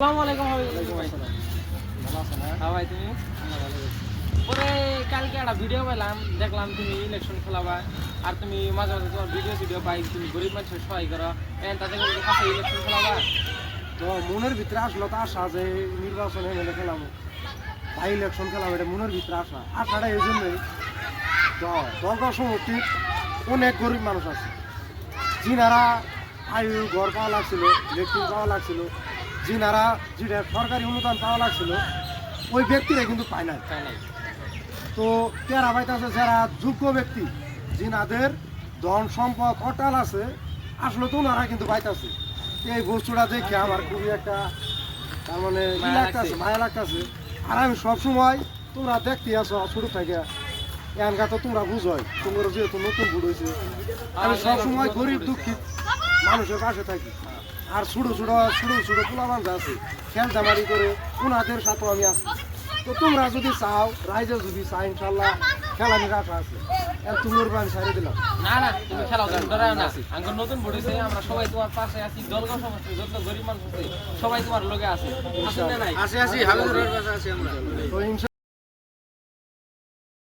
আসসালামু আলাইকুম ভাই। ভালো আছো না? হ্যাঁ ভাই, তুমি? পরে কালকে একটা ভিডিও পেলাম, দেখলাম তুমি ইলেকশন খেলাবা, আর তুমি মাঝে মাঝে তোমার ভিডিও পাই, তুমি গরিব মানুষের সহায় করো, তাদের কাছে ইলেকশন খেলাবা। তো মনের ভিতরে আসলো তো আশা যে নির্বাচনে মেলে খেলাম ভাই ইলেকশন খেলাম, এটা মনের ভিতরে আশাটা এই জন্যই তো দরকার সমর্থিত অনেক গরিব মানুষ আছে যিনারা আয়ু ঘর পাওয়া লাগছিল, ইলেকট্রিক পাওয়া লাগছিল, যিনারা যেটা সরকারি অনুদান পাওয়া লাগছিল ওই ব্যক্তিরা কিন্তু পায় না। তাই নাই? তো তেরা পাইতেছে যারা যোগ্য ব্যক্তি যিনাদের ধন সম্পদ অটাল আছে, আসলে তো ওনারা কিন্তু পাইতেছে। এই বস্তুটা দেখে আমার খুবই একটা তার মানে মায়া লাগতেছে। আর আমি সবসময় তোমরা দেখতে আসো ছোট থেকে এনকা তো তোমরা বুঝোই, তোমরা যেহেতু নতুন বুড় হয়েছে, আমি সবসময় গরিব দুঃখিত মানুষের পাশে থাকি। আর ছোটো ছোটো পোলাবান আছে খেলতামারি করে ওনাদের সাথেও আমি আছি। তো তোমরা যদি চাও, রাইজে যদি চাই, ইনশাল্লাহ খেলানির আশা আছে। তুমি ওর আমি ছাড়িয়ে দিলাম। না না, তুমি খেলাও, ধরে না। আমরা নতুন ভোটেছে, আমরা সবাই তোমার পাশে আছি। দলগা সমস্ত যত গরিব মানুষ আছে সবাই তোমার লোকে আছে। আসি, নাই? হাবিবুর পাশে আছি আমরা। তো